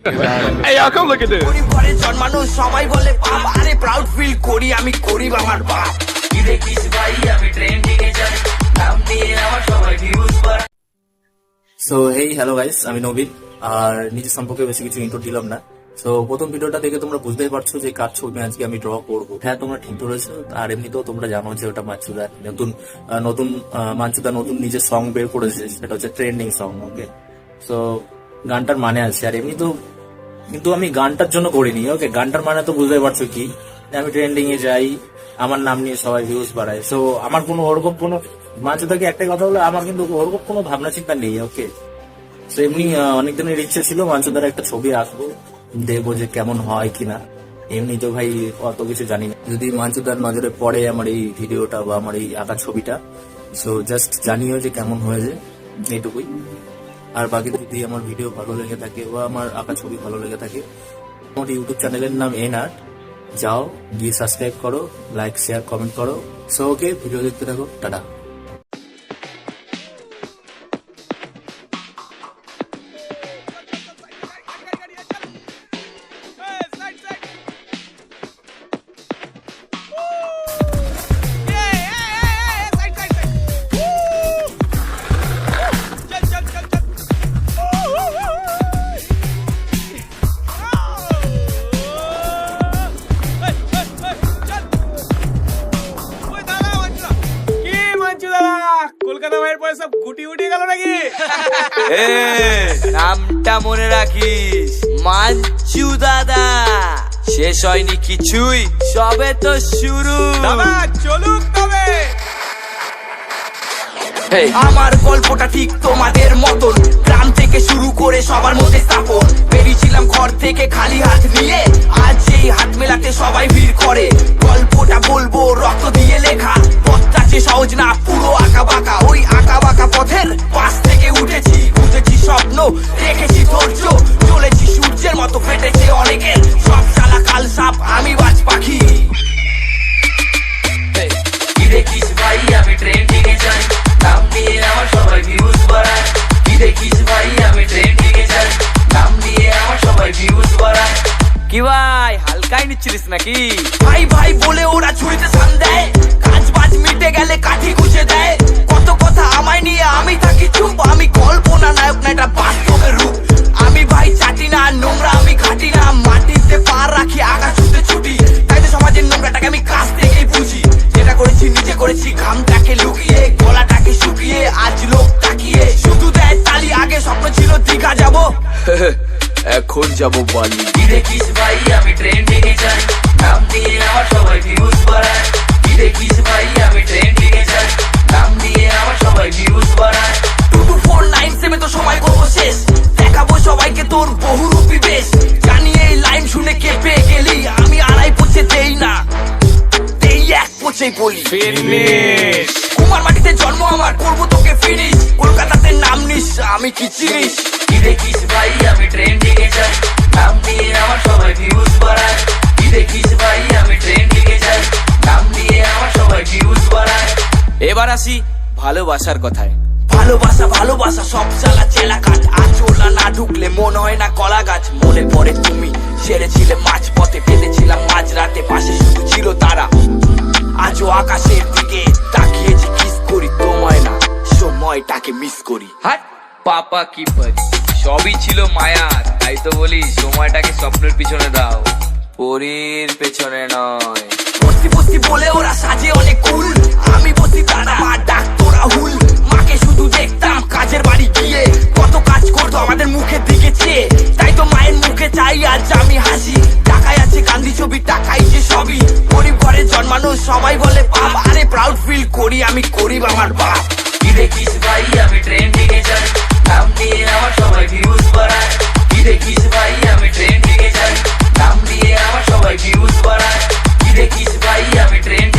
Hey y'all, come look at this. জন্মানো সবাই বলে বাপ, আরে প্রাউড ফিল করি আমি গরিব আমার বাপ। দেখিস ভাই আমি ট্রেন্ডিং এ যাই, নাম দিয়ে আমার সবাই ভিউজ বাড়ায়। সো হেই হ্যালো গাইস, আমি নবীন। আর নিজের সম্পর্কে বেশি কিছু ইন্ট্রো দিলাম না। সো প্রথম ভিডিওটা দেখে তোমরা বুঝতেই পারছো যে কার ছবি আজকে আমি ড্র করবো। হ্যাঁ, তোমরা ঠিক ধরেছো। আর এমনিতেও তোমরা জানো যে ওটা মাঞ্চুদা নতুন মাঞ্চুদা নতুন নিজের সং বের করেছে, সেটা হচ্ছে ট্রেন্ডিং সং। ওকে, সো গানটার মানে আছে। আর এমনি তো কিন্তু আমি গানটার জন্য করিনি। ওকে, গানটার মানে তো বুঝতেই পারছো কি, আমি ট্রেন্ডিং এ যাই, আমার নাম নিয়ে সবাই ভিউজ বাড়ায়। সো আমার কোনো ওরকম কোনো মাঞ্চুদাকে একটাই কথা হলো, আমার কিন্তু ওরকম কোনো ভাবনা চিন্তা নেই। ওকে, তো এমনি অনেকদিনের ইচ্ছে ছিল মাঞ্চুদার একটা ছবি আঁকবো, দেখবো যে কেমন হয় কিনা। এমনি তো ভাই অত কিছু জানি না। যদি মাঞ্চুদার নজরে পড়ে আমার এই ভিডিওটা বা আমার এই আঁকা ছবিটা, সো জাস্ট জানিও যে কেমন হয়েছে, এইটুকুই। আর বাকি যদি আমার ভিডিও ভালো লেগে থাকে বা আমার আঁকা ছবি ভালো লেগে থাকে, আমার ইউটিউব চ্যানেলের নাম নার্ট, যাও গিয়ে সাবস্ক্রাইব করো, লাইক শেয়ার কমেন্ট করো। সো ওকে, ভিডিও দেখতে থাকো, টাটা। কলকাতা ভাইয়ের পরে সব গুটি উঠে গেল নাকি? নামটা মনে রাখিস, মাঞ্চু দাদা। শেষ হয়নি কিছুই, সবে তো শুরু। দাদা চলুক তবে। আমার গল্পটা ঠিক তোমাদের মতন, গ্রাম থেকে শুরু করে সবার মধ্যে স্থাপন। বেরিয়েছিলাম ঘর থেকে খালি হাত নিয়ে, আজ এই হাত মেলাতে সবাই ভিড় করে। গল্পটা বলবো রক্ত দিয়ে লেখা, পথটা যে সহজ না, পুরো আঁকা বাঁকা। ওই আঁকা বাঁকা পথের পাশ থেকে উঠেছি, বুঝেছি স্বপ্ন, রেখেছি ধৈর্য, চলেছি সূর্যের মতো, ফেটেছে অনেকের সব শালা কাল সাপ, আমি বাজ পাখি। কি দেখিস ভাই আমি ট্রেন্ডিং এ যাই, নাম নিয়ে আমার সবাই ভিউজ বাড়ায়। কি দেখিস ভাই আমি ট্রেন্ডিং এ যাই, নাম নিয়ে আমার সবাই ভিউজ বাড়ায়। কি ভাই হালকাই নিচ্ছিলিস নাকি? ভাই ভাই বলে ওরা ছুঁড়িতে সান দেয়, কাজ বাজ মিটে গেলে কাঠি ঘুষে দেয়। কত কথা আমায় নিয়ে আমি থাকি চুপ, আমি কল্পনা নায়ক না, এটা বাস্তবের রূপ। আমি ভাই চাটি না নোংরা, আমি ঘাটি না, মাটিতে পা রাখি আগা ছুটে ছুটি। তাই তো সমাজের নোংরাটাকে আমি কাছ থেকেই বুঝি। যেটা করেছি নিজে করেছি, ঘামটাকে লুকিয়ে, গলাটাকে শুকিয়ে, আজ লোক তাকিয়ে শুধু দেয় তালি। আগে স্বপ্ন ছিল দীঘা যাবো, এখন যাবো বালি। কি দেখিস ভাই আমি ট্রেন্ডিং এ যাই, নাম নিয়ে আমার সবাই ভিউজ বাড়ায়। কি দেখিস ভাই আমি ট্রেন্ডিং এ যাই, নাম নিয়ে আমার সবাই ভিউজ বাড়ায়। 2249 তো সময় করবো শেষ, দেখাবো সবাইকে তোর বহুরূপী বেশ। জানি এই লাইন শুনে কেঁপে গেলি, আমি আড়াই পচে দেই না, দেই এক পচেই বলি ফিনিশ। কুমার মাটিতে জন্ম আমার, করবো তোকে ফিনিশ। কলকাতাতে নাম নিস, আমি কি চিনিস? কি দেখিস ভাই আমি ট্রেন্ডিং এ যাই, নাম নিয়ে আমার সবাই ভিউজ বাড়ায়। কি দেখিস ভাই আমি ট্রেন্ডিং এ যাই, নাম নিয়ে আমার সবাই ভিউজ বাড়ায়। এবার আসি ভালোবাসার কথায়। ভালোবাসা ভালোবাসা সব চালা চেলা কাজ, আচলা না ঢুকলে মন হয় না কলা গাছ। মনে পড়ে তুমি সেরেছিলে মাঝ পথে, পেতেছিলাম মাঝ রাতে, পাশে শুধু ছিল তারা। আজও আকাশের দিকে তাকিয়েছি, কিস করি তোমায় না, সময়টাকে মিস করি। হাট পাপা কি পারি, সবই ছিল মায়া। তাই তো বলি সময়টাকে স্বপ্নের পিছনে দাও, পরীর পেছনে নয়। বস্তি বস্তি বলে ওরা সাজে অনেক কুল, আমি বস্তি দাদা, মা ডাকতো রাহুল। মাকে শুধু দেখতাম কাজের বাড়ি গিয়ে, কত কাজ করতো আমাদের মুখের দিকে চেয়ে। তাই তো মায়ের মুখে চাই আজ আমি হাসি। টাকায় আছে গান্ধী ছবি, টাকাই যে সবই। গরিব ঘরে জন্মানো সবাই বলে বাপ, আরে প্রাউড ফিল করি আমি গরিব আমার বাপ। কি দেখিস ভাই আমি ট্রেন্ডিং এ যাই, নাম নিয়ে আমার সবাই ভিউজ বাড়ায়। কি দেখিস ভাই আমি ট্রেন্ডিং এ যাই, নাম নিয়ে আমার সবাই ভিউজ বাড়ায়। কি দেখিস ভাই আমি ট্রেন্ডিং